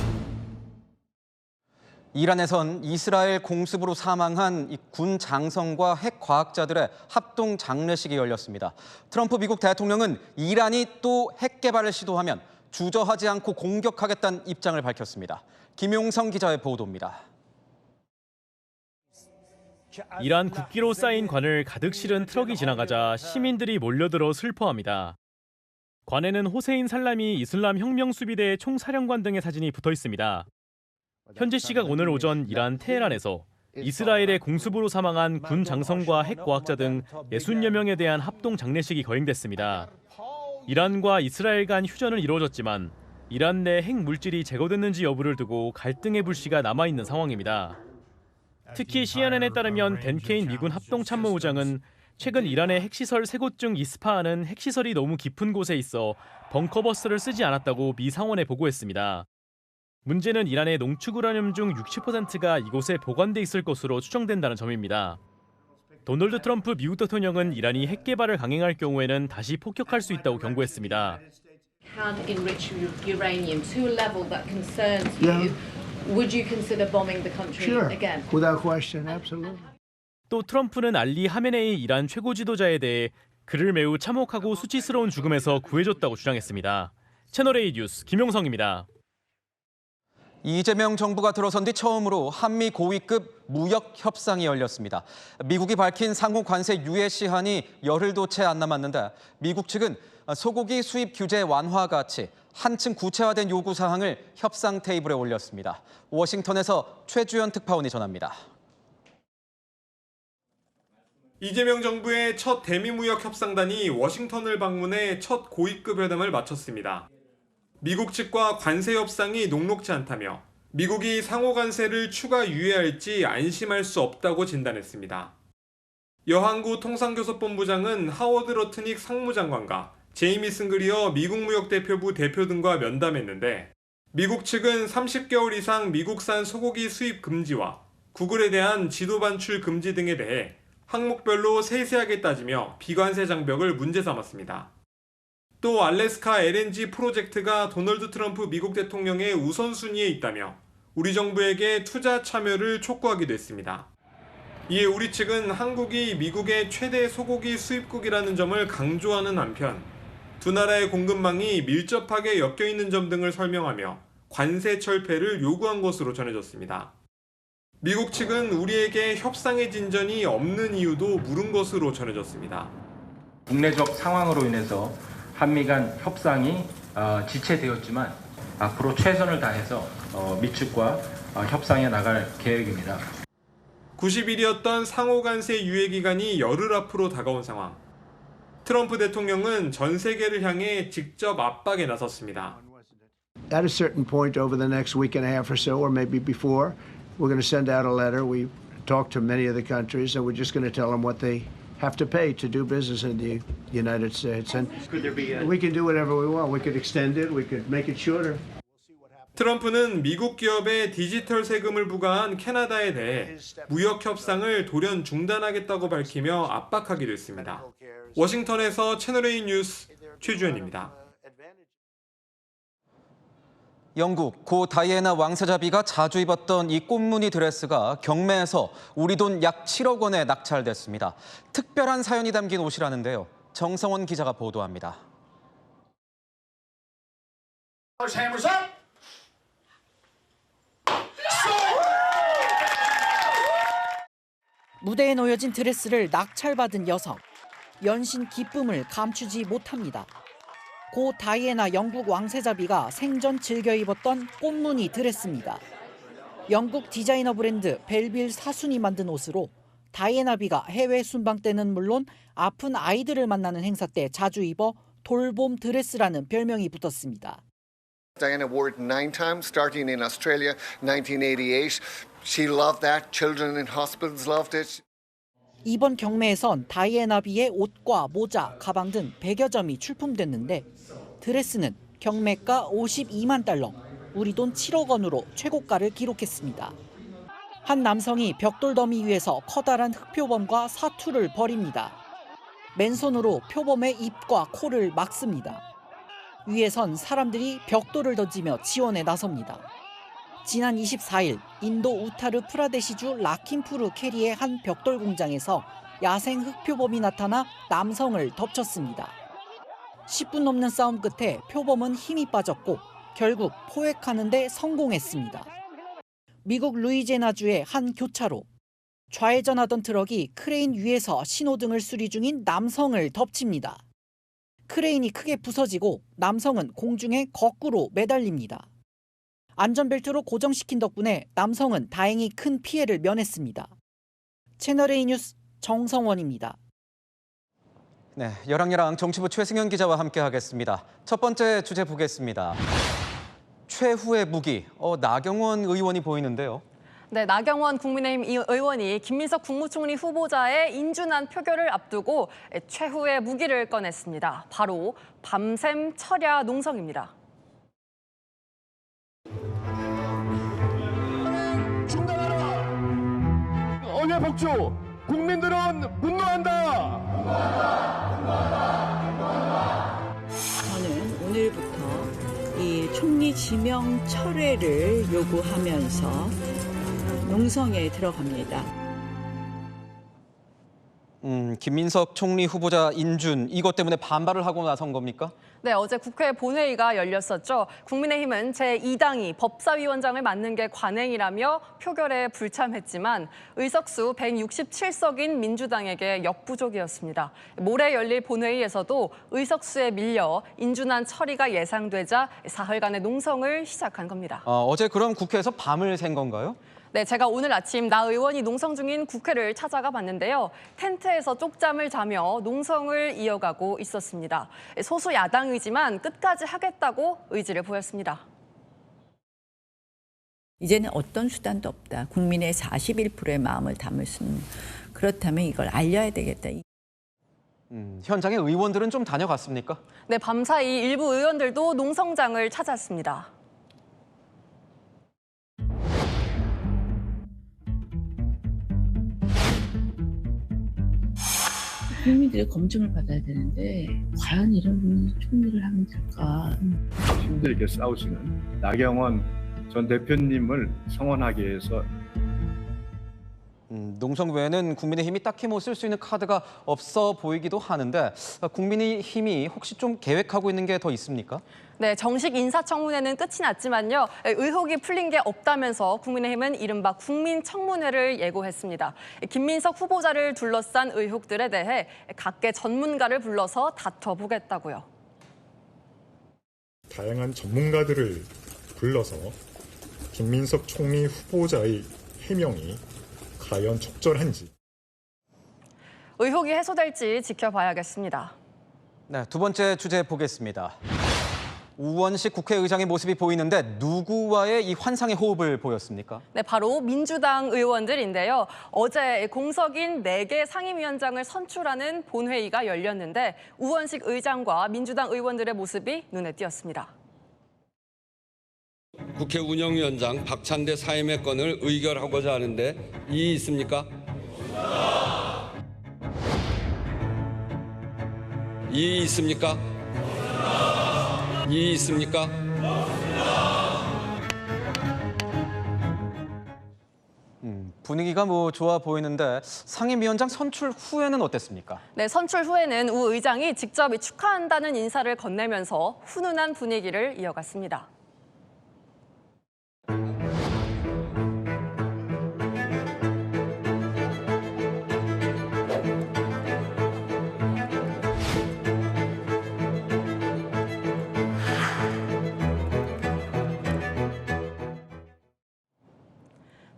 Speaker 1: 이란에선 이스라엘 공습으로 사망한 이 군 장성과 핵 과학자들의 합동 장례식이 열렸습니다. 트럼프 미국 대통령은 이란이 또 핵 개발을 시도하면 주저하지 않고 공격하겠다는 입장을 밝혔습니다. 김용성 기자의 보도입니다.
Speaker 10: 이란 국기로 쌓인 관을 가득 실은 트럭이 지나가자 시민들이 몰려들어 슬퍼합니다. 관에는 호세인 살라미 이슬람 혁명 수비대 총사령관 등의 사진이 붙어 있습니다. 현지 시각 오늘 오전 이란 테헤란에서 이스라엘의 공습으로 사망한 군 장성과 핵 과학자 등 60여 명에 대한 합동 장례식이 거행됐습니다. 이란과 이스라엘 간 휴전은 이루어졌지만 이란 내 핵 물질이 제거됐는지 여부를 두고 갈등의 불씨가 남아있는 상황입니다. 특히 CNN에 따르면 댄 케인 미군 합동참모의장은 최근 이란의 핵시설 3곳 중 이스파한은 핵시설이 너무 깊은 곳에 있어 벙커버스를 쓰지 않았다고 미 상원에 보고했습니다. 문제는 이란의 농축 우라늄 중 60%가 이곳에 보관돼 있을 것으로 추정된다는 점입니다. 도널드 트럼프 미국 대통령은 이란이 핵 개발을 강행할 경우에는 다시 폭격할 수 있다고 경고했습니다.
Speaker 11: Can enrich uranium to a level that concerns you. Would you consider bombing the country again?
Speaker 13: Without question, absolutely.
Speaker 10: 또 트럼프는 알리 하메네이 이란 최고 지도자에 대해 그를 매우 참혹하고 수치스러운 죽음에서 구해줬다고 주장했습니다. 채널A 뉴스 김용성입니다.
Speaker 1: 이재명 정부가 들어선 뒤 처음으로 한미 고위급 무역 협상이 열렸습니다. 미국이 밝힌 상호 관세 유예 시한이 열흘도 채 안 남았는데 미국 측은 소고기 수입 규제 완화와 같이 한층 구체화된 요구 사항을 협상 테이블에 올렸습니다. 워싱턴에서 최주연 특파원이 전합니다.
Speaker 14: 이재명 정부의 첫 대미무역 협상단이 워싱턴을 방문해 첫 고위급 회담을 마쳤습니다. 미국 측과 관세 협상이 녹록지 않다며 미국이 상호 관세를 추가 유예할지 안심할 수 없다고 진단했습니다. 여한구 통상교섭본부장은 하워드 러트닉 상무장관과 제이미슨 그리어 미국 무역대표부 대표 등과 면담했는데 미국 측은 30개월 이상 미국산 소고기 수입 금지와 구글에 대한 지도 반출 금지 등에 대해 항목별로 세세하게 따지며 비관세 장벽을 문제 삼았습니다. 또 알래스카 LNG 프로젝트가 도널드 트럼프 미국 대통령의 우선순위에 있다며 우리 정부에게 투자 참여를 촉구하기도 했습니다. 이에 우리 측은 한국이 미국의 최대 소고기 수입국이라는 점을 강조하는 한편 두 나라의 공급망이 밀접하게 엮여 있는 점 등을 설명하며 관세 철폐를 요구한 것으로 전해졌습니다. 미국 측은 우리에게 협상의 진전이 없는 이유도 물은 것으로 전해졌습니다.
Speaker 16: 국내적 상황으로 인해서 한미 간 협상이 지체되었지만 앞으로 최선을 다해서 미측과 협상해 나갈 계획입니다.
Speaker 14: 90일이었던 상호 관세 유예 기간이 열흘 앞으로 다가온 상황. 트럼프 대통령은 전 세계를 향해 직접 압박에 나섰습니다.
Speaker 13: At a certain point over the next week and a half or so, or maybe before, we're going to send out a letter. We talked to many of the countries, and we're just going to tell them what they have to pay to do business in the United States. And we can do whatever we want. We could extend it. We could make it shorter.
Speaker 14: 트럼프는 미국 기업에 디지털 세금을 부과한 캐나다에 대해 무역 협상을 돌연 중단하겠다고 밝히며 압박하기도 했습니다. 워싱턴에서 채널A 뉴스 최주연입니다.
Speaker 1: 영국 고 다이애나 왕세자비가 자주 입었던 이 꽃무늬 드레스가 경매에서 우리 돈 약 7억 원에 낙찰됐습니다. 특별한 사연이 담긴 옷이라는데요. 정성원 기자가 보도합니다.
Speaker 17: 무대에 놓여진 드레스를 낙찰받은 여성. 연신 기쁨을 감추지 못합니다. 고 다이애나 영국 왕세자비가 생전 즐겨 입었던 꽃무늬 드레스입니다. 영국 디자이너 브랜드 벨빌 사순이 만든 옷으로 다이애나비가 해외 순방 때는 물론 아픈 아이들을 만나는 행사 때 자주 입어 돌봄 드레스라는 별명이 붙었습니다.
Speaker 18: Diana wore it 9 times, starting in Australia, 1988. She loved that. Children in hospitals loved it.
Speaker 17: 이번 경매에선 다이애나비의 옷과 모자, 가방 등 100여 점이 출품됐는데 드레스는 경매가 52만 달러, 우리 돈 7억 원으로 최고가를 기록했습니다. 한 남성이 벽돌 더미 위에서 커다란 흑표범과 사투를 벌입니다. 맨손으로 표범의 입과 코를 막습니다. 위에선 사람들이 벽돌을 던지며 지원에 나섭니다. 지난 24일 인도 우타르 프라데시주 라킴푸르 캐리의 한 벽돌 공장에서 야생 흑표범이 나타나 남성을 덮쳤습니다. 10분 넘는 싸움 끝에 표범은 힘이 빠졌고 결국 포획하는 데 성공했습니다. 미국 루이지애나주의 한 교차로. 좌회전하던 트럭이 크레인 위에서 신호등을 수리 중인 남성을 덮칩니다. 크레인이 크게 부서지고 남성은 공중에 거꾸로 매달립니다. 안전벨트로 고정시킨 덕분에 남성은 다행히 큰 피해를 면했습니다. 채널A 뉴스 정성원입니다.
Speaker 1: 네, 열왕열왕 정치부 최승현 기자와 함께하겠습니다. 첫 번째 주제 보겠습니다. 최후의 무기, 나경원 의원이 보이는데요.
Speaker 15: 네, 나경원 국민의힘 의원이 김민석 국무총리 후보자의 인준안 표결을 앞두고 최후의 무기를 꺼냈습니다. 바로 밤샘 철야 농성입니다.
Speaker 19: 중단하라! 언야 복주! 국민들은 분노한다!
Speaker 20: 저는 오늘부터 이 총리 지명 철회를 요구하면서 농성에 들어갑니다.
Speaker 1: 김민석 총리 후보자 인준, 이것 때문에 반발을 하고 나선 겁니까?
Speaker 15: 네, 어제 국회 본회의가 열렸었죠. 국민의힘은 제2당이 법사위원장을 맡는 게 관행이라며 표결에 불참했지만 의석수 167석인 민주당에게 역부족이었습니다. 모레 열릴 본회의에서도 의석수에 밀려 인준안 처리가 예상되자 사흘간의 농성을 시작한 겁니다.
Speaker 1: 어제 그럼 국회에서 밤을 샌 건가요?
Speaker 15: 네, 제가 오늘 아침 나 의원이 농성 중인 국회를 찾아가 봤는데요. 텐트에서 쪽잠을 자며 농성을 이어가고 있었습니다. 소수 야당이지만 끝까지 하겠다고 의지를 보였습니다.
Speaker 20: 이제는 어떤 수단도 없다. 국민의 41%의 마음을 담을 수는. 그렇다면 이걸 알려야 되겠다.
Speaker 1: 현장에 의원들은 좀 다녀갔습니까?
Speaker 15: 네, 밤사이 일부 의원들도 농성장을 찾았습니다.
Speaker 22: 국민들의 검증을 받아야 되는데 과연 이런 분이 총리를 하면 될까?
Speaker 23: 힘들게 싸우시는 나경원 전 대표님을 성원하기 위해서
Speaker 1: 농성 외에는 국민의힘이 딱히 쓸 수 있는 카드가 없어 보이기도 하는데 국민의힘이 혹시 좀 계획하고 있는 게 더 있습니까?
Speaker 15: 네, 정식 인사청문회는 끝이 났지만요. 의혹이 풀린 게 없다면서 국민의힘은 이른바 국민청문회를 예고했습니다. 김민석 후보자를 둘러싼 의혹들에 대해 각계 전문가를 불러서 다퉈보겠다고요.
Speaker 24: 다양한 전문가들을 불러서 김민석 총리 후보자의 해명이 과연 적절한지.
Speaker 15: 의혹이 해소될지 지켜봐야겠습니다.
Speaker 1: 네, 두 번째 주제 보겠습니다. 우원식 국회의장의 모습이 보이는데 누구와의 이 환상의 호흡을 보였습니까?
Speaker 15: 네, 바로 민주당 의원들인데요. 어제 공석인 4개 상임위원장을 선출하는 본회의가 열렸는데 우원식 의장과 민주당 의원들의 모습이 눈에 띄었습니다.
Speaker 26: 국회 운영위원장 박찬대 사임의 건을 의결하고자 하는데 이의 있습니까? 이의 있습니까? 이의 있습니까?
Speaker 1: 분위기가 좋아 보이는데 상임위원장 선출 후에는 어땠습니까?
Speaker 15: 네, 선출 후에는 우 의장이 직접 축하한다는 인사를 건네면서 훈훈한 분위기를 이어갔습니다.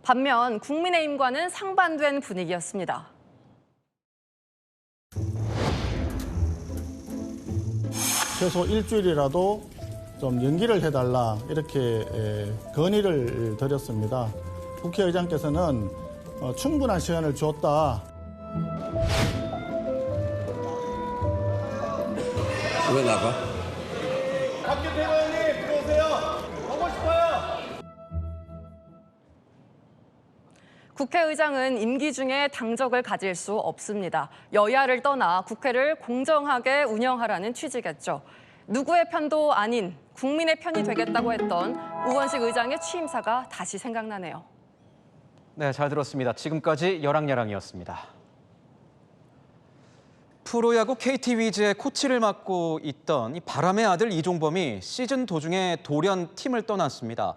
Speaker 15: 반면 국민의힘과는 상반된 분위기였습니다.
Speaker 27: 최소 일주일이라도 좀 연기를 해달라 이렇게 건의를 드렸습니다. 국회의장께서는 충분한 시간을 줬다.
Speaker 26: 왜 나가?
Speaker 19: 박규태 의원님 들어오세요. 보고 싶어요.
Speaker 15: 국회의장은 임기 중에 당적을 가질 수 없습니다. 여야를 떠나 국회를 공정하게 운영하라는 취지겠죠. 누구의 편도 아닌 국민의 편이 되겠다고 했던 우원식 의장의 취임사가 다시 생각나네요.
Speaker 1: 네, 잘 들었습니다. 지금까지 여랑야랑이었습니다. 프로야구 KT 위즈의 코치를 맡고 있던 이 바람의 아들 이종범이 시즌 도중에 돌연 팀을 떠났습니다.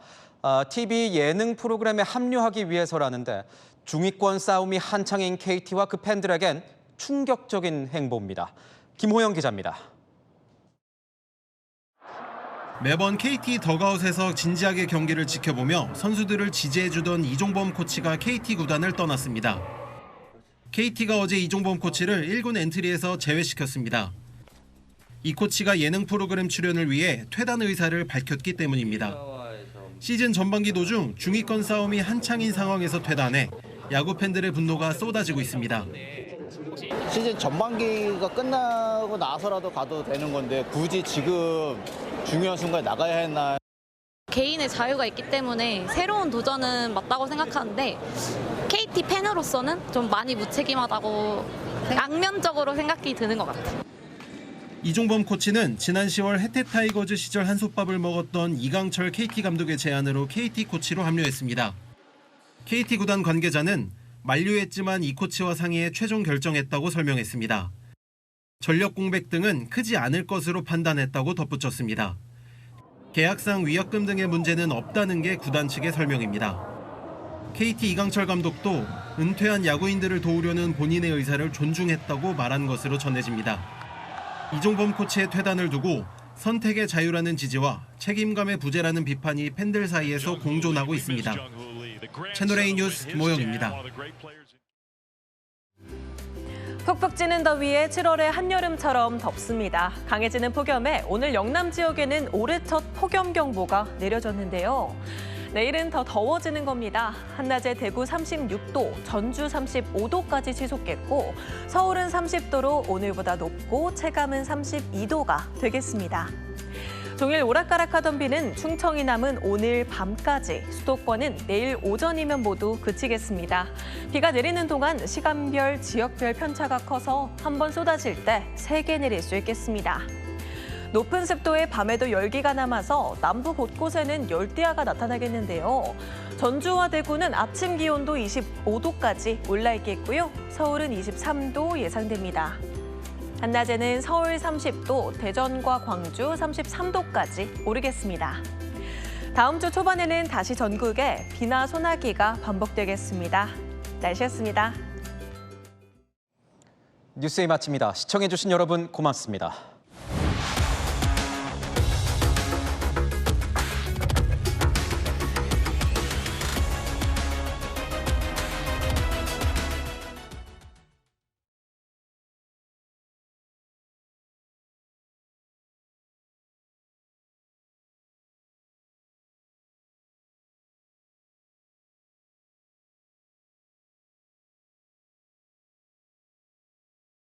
Speaker 1: TV 예능 프로그램에 합류하기 위해서라는데 중위권 싸움이 한창인 KT와 그 팬들에겐 충격적인 행보입니다. 김호영 기자입니다.
Speaker 3: 매번 KT 덕아웃에서 진지하게 경기를 지켜보며 선수들을 지지해주던 이종범 코치가 KT 구단을 떠났습니다. KT가 어제 이종범 코치를 1군 엔트리에서 제외시켰습니다. 이 코치가 예능 프로그램 출연을 위해 퇴단 의사를 밝혔기 때문입니다. 시즌 전반기 도중 중위권 싸움이 한창인 상황에서 퇴단해 야구 팬들의 분노가 쏟아지고 있습니다.
Speaker 4: 시즌 전반기가 끝나고 나서라도 가도 되는 건데 굳이 지금 중요한 순간에 나가야 했나.
Speaker 6: 개인의 자유가 있기 때문에 새로운 도전은 맞다고 생각하는데 KT 팬으로서는 좀 많이 무책임하다고 양면적으로 생각이 드는 것 같아요.
Speaker 3: 이종범 코치는 지난 10월 혜태 타이거즈 시절 한솥밥을 먹었던 이강철 KT 감독의 제안으로 KT 코치로 합류했습니다. KT 구단 관계자는 만류했지만 이 코치와 상의해 최종 결정했다고 설명했습니다. 전력 공백 등은 크지 않을 것으로 판단했다고 덧붙였습니다. 계약상 위약금 등의 문제는 없다는 게 구단 측의 설명입니다. KT 이강철 감독도 은퇴한 야구인들을 도우려는 본인의 의사를 존중했다고 말한 것으로 전해집니다. 이종범 코치의 퇴단을 두고 선택의 자유라는 지지와 책임감의 부재라는 비판이 팬들 사이에서 공존하고 있습니다. 채널A 뉴스 김호영입니다.
Speaker 7: 푹푹 찌는 더위에 7월의 한여름처럼 덥습니다. 강해지는 폭염에 오늘 영남 지역에는 올해 첫 폭염경보가 내려졌는데요. 내일은 더 더워지는 겁니다. 한낮에 대구 36도, 전주 35도까지 치솟겠고 서울은 30도로 오늘보다 높고 체감은 32도가 되겠습니다. 종일 오락가락하던 비는 충청이 남은 오늘 밤까지, 수도권은 내일 오전이면 모두 그치겠습니다. 비가 내리는 동안 시간별, 지역별 편차가 커서 한 번 쏟아질 때 3개 내릴 수 있겠습니다. 높은 습도에 밤에도 열기가 남아서 남부 곳곳에는 열대야가 나타나겠는데요. 전주와 대구는 아침 기온도 25도까지 올라 있겠고요. 서울은 23도 예상됩니다. 한낮에는 서울 30도, 대전과 광주 33도까지 오르겠습니다. 다음 주 초반에는 다시 전국에 비나 소나기가 반복되겠습니다. 날씨였습니다.
Speaker 1: 뉴스에 마칩니다. 시청해주신 여러분 고맙습니다.